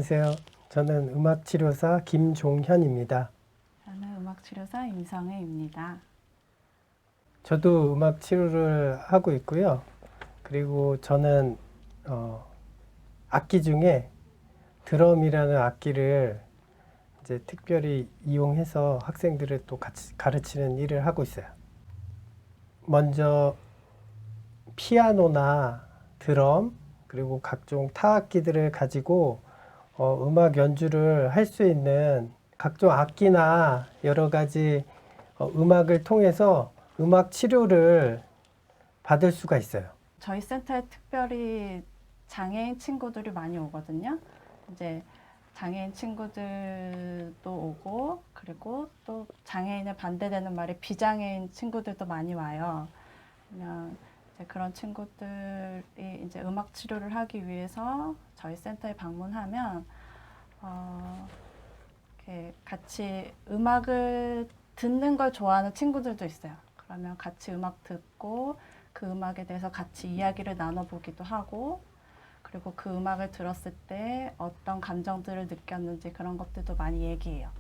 안녕하세요. 저는 음악치료사 김종현입니다. 저는 음악치료사 임성혜입니다. 저도 음악치료를 하고 있고요. 그리고 저는 악기 중에 드럼이라는 악기를 이제 특별히 이용해서 학생들을 또 같이 가르치는 일을 하고 있어요. 먼저 피아노나 드럼 그리고 각종 타악기들을 가지고 음악 연주를 할 수 있는 각종 악기나 여러 가지 음악을 통해서 음악 치료를 받을 수가 있어요. 저희 센터에 특별히 장애인 친구들이 많이 오거든요. 이제 장애인 친구들도 오고, 그리고 또 장애인에 반대되는 말이 비장애인 친구들도 많이 와요. 그냥 이제 그런 친구들이 이제 음악 치료를 하기 위해서 저희 센터에 방문하면 이렇게 같이 음악을 듣는 걸 좋아하는 친구들도 있어요. 그러면 같이 음악 듣고 그 음악에 대해서 같이 이야기를 나눠보기도 하고, 그리고 그 음악을 들었을 때 어떤 감정들을 느꼈는지 그런 것들도 많이 얘기해요.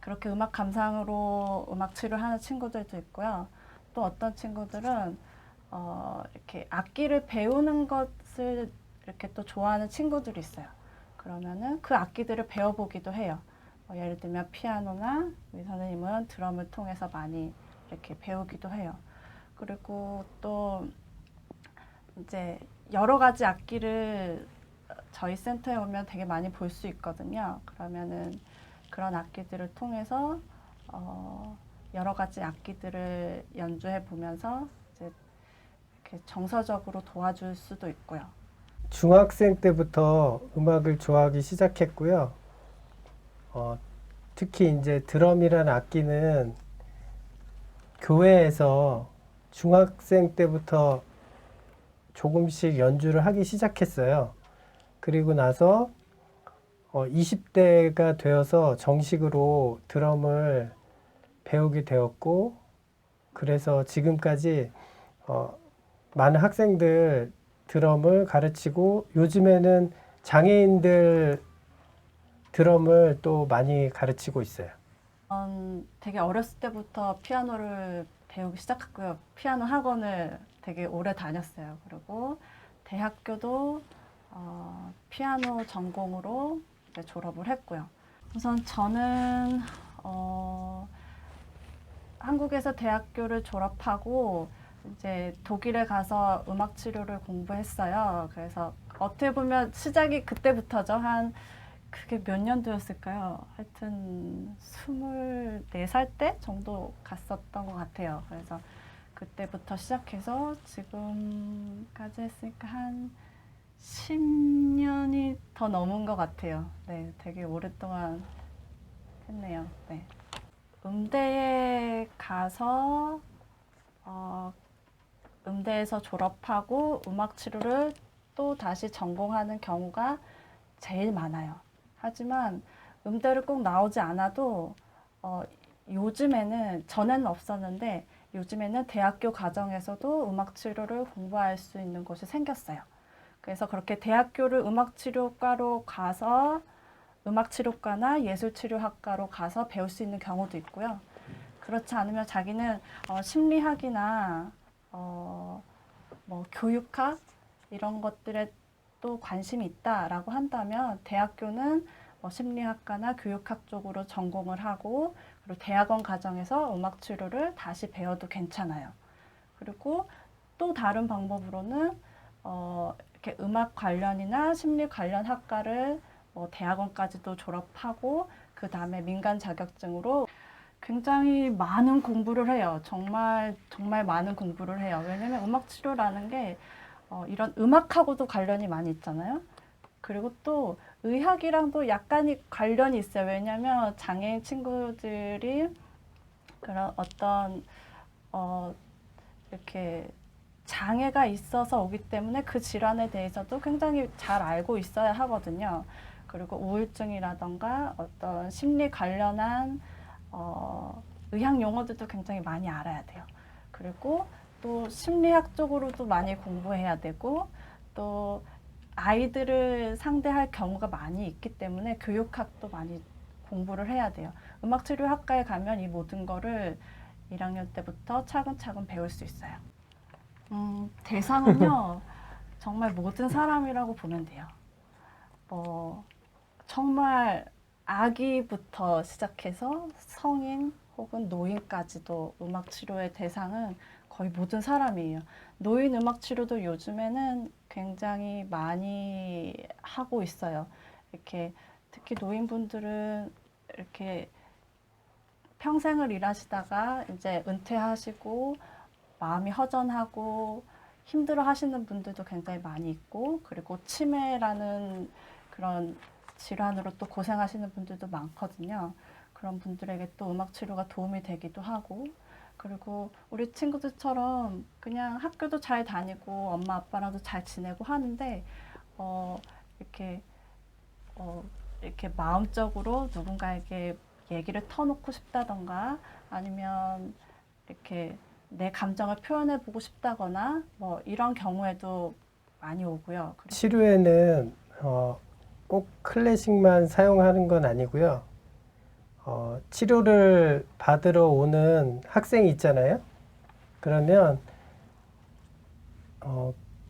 그렇게 음악 감상으로 음악 치료를 하는 친구들도 있고요. 또 어떤 친구들은 이렇게 악기를 배우는 것을 이렇게 또 좋아하는 친구들이 있어요. 그러면은 그 악기들을 배워보기도 해요. 예를 들면 피아노나 우리 선생님은 드럼을 통해서 많이 이렇게 배우기도 해요. 그리고 또 이제 여러 가지 악기를 저희 센터에 오면 되게 많이 볼 수 있거든요. 그러면은 그런 악기들을 통해서 여러 가지 악기들을 연주해 보면서 이제 이렇게 정서적으로 도와줄 수도 있고요. 중학생 때부터 음악을 좋아하기 시작했고요. 특히 이제 드럼이라는 악기는 교회에서 중학생 때부터 조금씩 연주를 하기 시작했어요. 그리고 나서 20대가 되어서 정식으로 드럼을 배우게 되었고, 그래서 지금까지 많은 학생들 드럼을 가르치고, 요즘에는 장애인들 드럼을 또 많이 가르치고 있어요. 되게 어렸을 때부터 피아노를 배우기 시작했고요. 피아노 학원을 되게 오래 다녔어요. 그리고 대학교도 피아노 전공으로 이제 졸업을 했고요. 우선 저는 한국에서 대학교를 졸업하고 이제 독일에 가서 음악 치료를 공부했어요. 그래서 어떻게 보면 시작이 그때부터죠. 그게 몇 년도였을까요? 하여튼 24살 때 정도 갔었던 것 같아요. 그래서 그때부터 시작해서 지금까지 했으니까 한 10년이 더 넘은 것 같아요. 네, 되게 오랫동안 했네요. 네. 음대에 가서 음대에서 졸업하고 음악 치료를 또 다시 전공하는 경우가 제일 많아요. 하지만 음대를 꼭 나오지 않아도 요즘에는 전에는 없었는데 요즘에는 대학교 과정에서도 음악 치료를 공부할 수 있는 곳이 생겼어요. 그래서 그렇게 대학교를 음악 치료과로 가서 음악 치료과나 예술 치료학과로 가서 배울 수 있는 경우도 있고요. 그렇지 않으면 자기는 심리학이나 뭐 교육학 이런 것들에 또 관심이 있다라고 한다면 대학교는 심리학과나 교육학 쪽으로 전공을 하고 그리고 대학원 과정에서 음악 치료를 다시 배워도 괜찮아요. 그리고 또 다른 방법으로는 이렇게 음악 관련이나 심리 관련 학과를 대학원까지도 졸업하고 그 다음에 민간 자격증으로 굉장히 많은 공부를 해요. 정말 정말 많은 공부를 해요. 왜냐면 음악 치료라는 게 이런 음악하고도 관련이 많이 있잖아요. 그리고 또 의학이랑도 약간의 관련이 있어요. 왜냐면 장애인 친구들이 그런 어떤 이렇게 장애가 있어서 오기 때문에 그 질환에 대해서도 굉장히 잘 알고 있어야 하거든요. 그리고 우울증이라던가 어떤 심리 관련한 의학 용어들도 굉장히 많이 알아야 돼요. 그리고 또 심리학 쪽으로도 많이 공부해야 되고 또 아이들을 상대할 경우가 많이 있기 때문에 교육학도 많이 공부를 해야 돼요. 음악치료학과에 가면 이 모든 거를 1학년 때부터 차근차근 배울 수 있어요. 대상은요, 정말 모든 사람이라고 보면 돼요. 정말 아기부터 시작해서 성인 혹은 노인까지도 음악치료의 대상은 거의 모든 사람이에요. 노인 음악치료도 요즘에는 굉장히 많이 하고 있어요. 이렇게 특히 노인분들은 이렇게 평생을 일하시다가 이제 은퇴하시고 마음이 허전하고 힘들어 하시는 분들도 굉장히 많이 있고, 그리고 치매라는 그런 질환으로 또 고생하시는 분들도 많거든요. 그런 분들에게 또 음악 치료가 도움이 되기도 하고, 그리고 우리 친구들처럼 그냥 학교도 잘 다니고 엄마 아빠랑도 잘 지내고 하는데 이렇게 이렇게 마음적으로 누군가에게 얘기를 터놓고 싶다던가 아니면 이렇게 내 감정을 표현해 보고 싶다거나 뭐 이런 경우에도 많이 오고요. 치료에는 꼭 클래식만 사용하는 건 아니고요. 치료를 받으러 오는 학생이 있잖아요. 그러면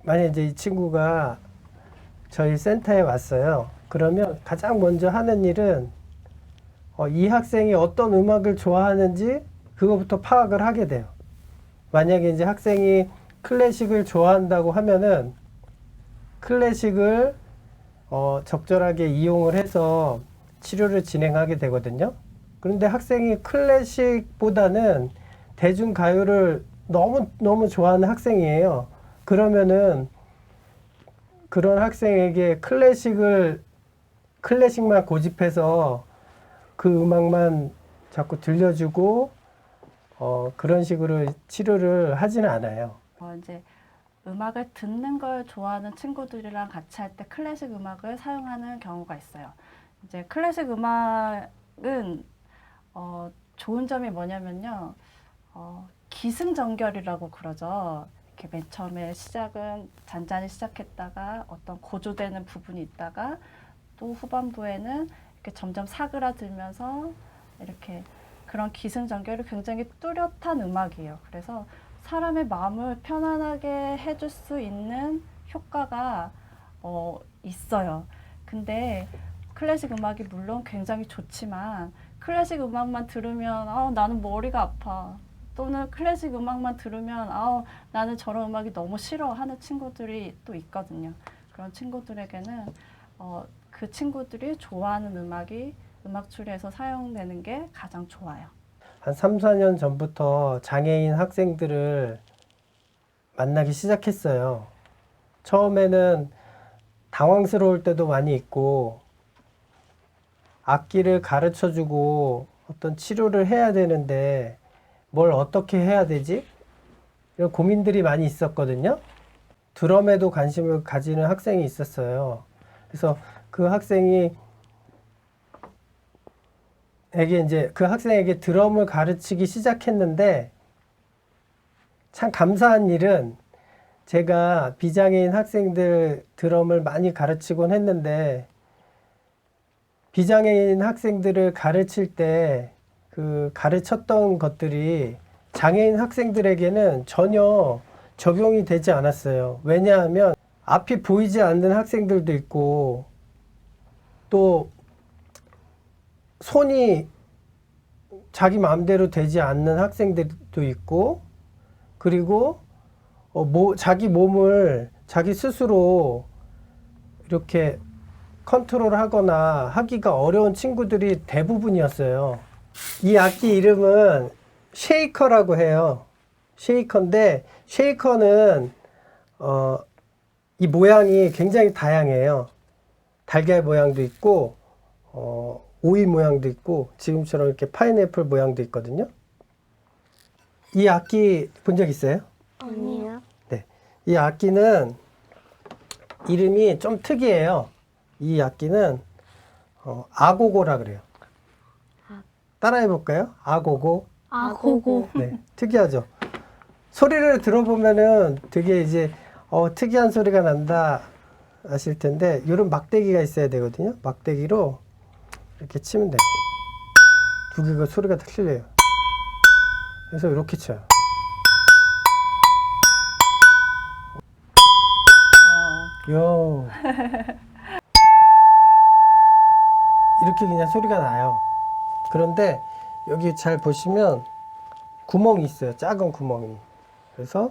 만약에 이제 이 친구가 저희 센터에 왔어요. 그러면 가장 먼저 하는 일은 이 학생이 어떤 음악을 좋아하는지 그거부터 파악을 하게 돼요. 만약에 이제 학생이 클래식을 좋아한다고 하면은 클래식을 적절하게 이용을 해서 치료를 진행하게 되거든요. 그런데 학생이 클래식보다는 대중가요를 너무 좋아하는 학생이에요. 그러면은 그런 학생에게 클래식만 고집해서 그 음악만 자꾸 들려주고 그런 식으로 치료를 하지는 않아요. 이제 음악을 듣는 걸 좋아하는 친구들이랑 같이 할 때 클래식 음악을 사용하는 경우가 있어요. 이제 클래식 음악은 좋은 점이 뭐냐면요. 기승전결이라고 그러죠. 이렇게 맨 처음에 시작은 잔잔히 시작했다가 어떤 고조되는 부분이 있다가 또 후반부에는 이렇게 점점 사그라들면서 이렇게 그런 기승전결이 굉장히 뚜렷한 음악이에요. 그래서 사람의 마음을 편안하게 해줄 수 있는 효과가 있어요. 근데 클래식 음악이 물론 굉장히 좋지만 클래식 음악만 들으면 나는 머리가 아파. 또는 클래식 음악만 들으면 나는 저런 음악이 너무 싫어 하는 친구들이 또 있거든요. 그런 친구들에게는 그 친구들이 좋아하는 음악이 음악 치료에서 사용되는 게 가장 좋아요. 한 3, 4년 전부터 장애인 학생들을 만나기 시작했어요. 처음에는 당황스러울 때도 많이 있고 악기를 가르쳐주고 어떤 치료를 해야 되는데 뭘 어떻게 해야 되지? 이런 고민들이 많이 있었거든요. 드럼에도 관심을 가지는 학생이 있었어요. 그래서 그 학생에게 드럼을 가르치기 시작했는데 참 감사한 일은 제가 비장애인 학생들 드럼을 많이 가르치곤 했는데 비장애인 학생들을 가르칠 때 그 가르쳤던 것들이 장애인 학생들에게는 전혀 적용이 되지 않았어요. 왜냐하면 앞이 보이지 않는 학생들도 있고 또 손이 자기 마음대로 되지 않는 학생들도 있고 그리고 자기 몸을 자기 스스로 이렇게 컨트롤하거나 하기가 어려운 친구들이 대부분이었어요. 이 악기 이름은 쉐이커라고 해요. 쉐이커인데 쉐이커는 이 모양이 굉장히 다양해요. 달걀 모양도 있고 오이 모양도 있고 지금처럼 이렇게 파인애플 모양도 있거든요. 이 악기 본 적 있어요? 아니요. 네. 이 악기는 이름이 좀 특이해요. 이 악기는 아고고라 그래요. 따라해 볼까요? 아고고. 아고고. 네. 특이하죠. 소리를 들어보면은 되게 이제 특이한 소리가 난다. 아실 텐데 이런 막대기가 있어야 되거든요. 막대기로 이렇게 치면 돼요. 두 개가 소리가 다 틀려요. 그래서 이렇게 쳐요. 요. 이렇게 그냥 소리가 나요. 그런데 여기 잘 보시면 구멍이 있어요. 작은 구멍이. 그래서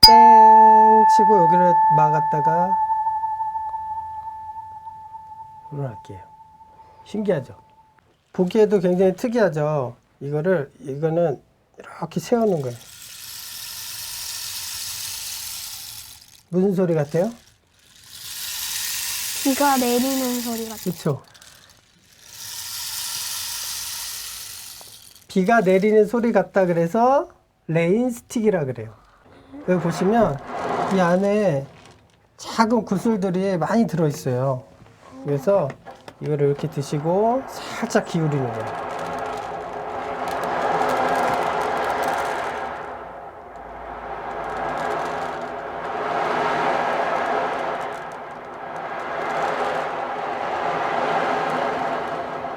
땡 치고 여기를 막았다가 이걸 할게요. 신기하죠? 보기에도 굉장히 특이하죠? 이거는 이렇게 세우는 거예요. 무슨 소리 같아요? 비가 내리는 소리 같아. 그쵸? 비가 내리는 소리 같다 그래서 레인스틱이라 그래요. 여기 보시면 이 안에 작은 구슬들이 많이 들어있어요. 그래서 이거를 이렇게 드시고 살짝 기울이는 거예요.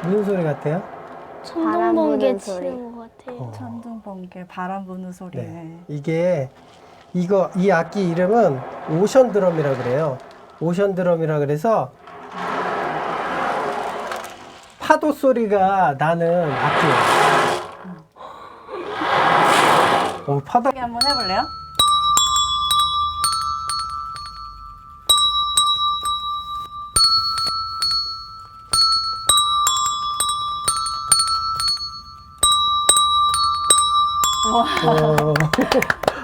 무슨 소리 같아요? 천둥 번개 부는 소리. 치는 것 같아요. 천둥 번개, 바람 부는 소리네. 네. 이게 이 악기 이름은 오션 드럼이라 그래요. 오션 드럼이라 그래서 파도 소리가 나는 악기예요. 파도. 한번 해볼래요?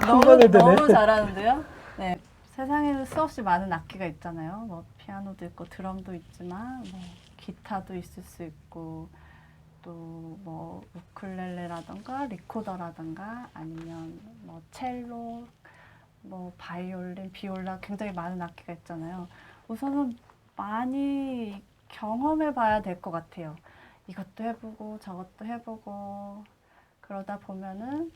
한 너무, 번에 되네. 너무 잘하는데요? 네. 세상에는 수없이 많은 악기가 있잖아요. 뭐 피아노도 있고 드럼도 있지만 뭐 기타도 있을 수 있고 또 뭐 우쿨렐레라던가 리코더라던가 아니면 뭐 첼로, 뭐 바이올린, 비올라 굉장히 많은 악기가 있잖아요. 우선은 많이 경험해 봐야 될 것 같아요. 이것도 해보고 저것도 해보고 그러다 보면은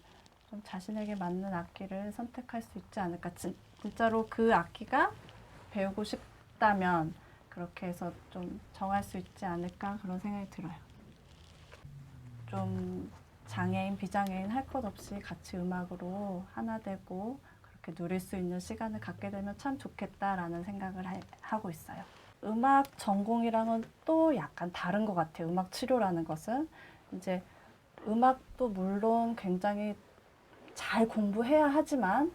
좀 자신에게 맞는 악기를 선택할 수 있지 않을까. 진짜로 그 악기가 배우고 싶다면 그렇게 해서 좀 정할 수 있지 않을까 그런 생각이 들어요. 좀 장애인, 비장애인 할 것 없이 같이 음악으로 하나 되고 그렇게 누릴 수 있는 시간을 갖게 되면 참 좋겠다라는 생각을 하고 있어요. 음악 전공이랑은 또 약간 다른 것 같아요. 음악 치료라는 것은 이제 음악도 물론 굉장히 잘 공부해야 하지만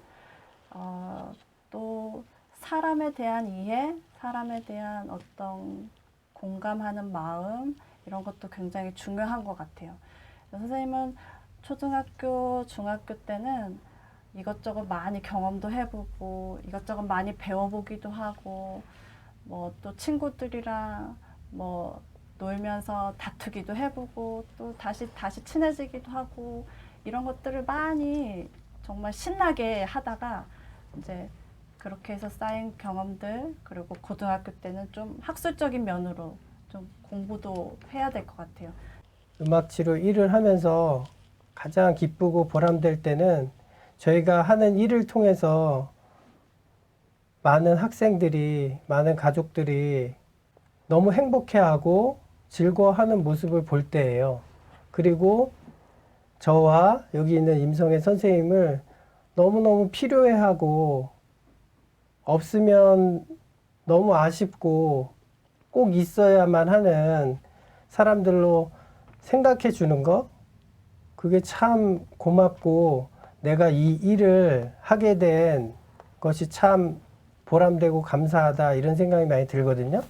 또 사람에 대한 이해, 사람에 대한 어떤 공감하는 마음 이런 것도 굉장히 중요한 것 같아요. 선생님은 초등학교, 중학교 때는 이것저것 많이 경험도 해보고 이것저것 많이 배워보기도 하고 뭐 또 친구들이랑 뭐 놀면서 다투기도 해보고 또 다시 친해지기도 하고 이런 것들을 많이 정말 신나게 하다가 이제 그렇게 해서 쌓인 경험들 그리고 고등학교 때는 좀 학술적인 면으로 좀 공부도 해야 될 것 같아요. 음악 치료 일을 하면서 가장 기쁘고 보람될 때는 저희가 하는 일을 통해서 많은 학생들이, 많은 가족들이 너무 행복해하고 즐거워하는 모습을 볼 때예요. 그리고 저와 여기 있는 임성애 선생님을 너무너무 필요해하고 없으면 너무 아쉽고 꼭 있어야만 하는 사람들로 생각해 주는 거, 그게 참 고맙고 내가 이 일을 하게 된 것이 참 보람되고 감사하다 이런 생각이 많이 들거든요.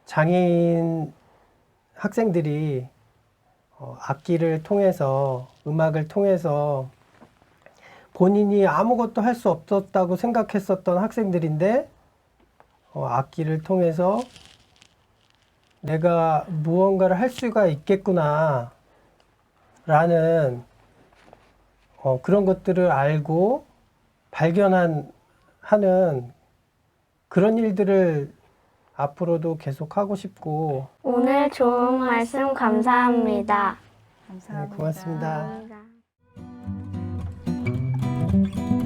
장애인 학생들이 악기를 통해서, 음악을 통해서 본인이 아무것도 할 수 없었다고 생각했었던 학생들인데 악기를 통해서 내가 무언가를 할 수가 있겠구나 라는 그런 것들을 알고 발견하는 그런 일들을 앞으로도 계속 하고 싶고. 오늘 좋은 말씀 감사합니다. 감사합니다. 네, 고맙습니다. 감사합니다.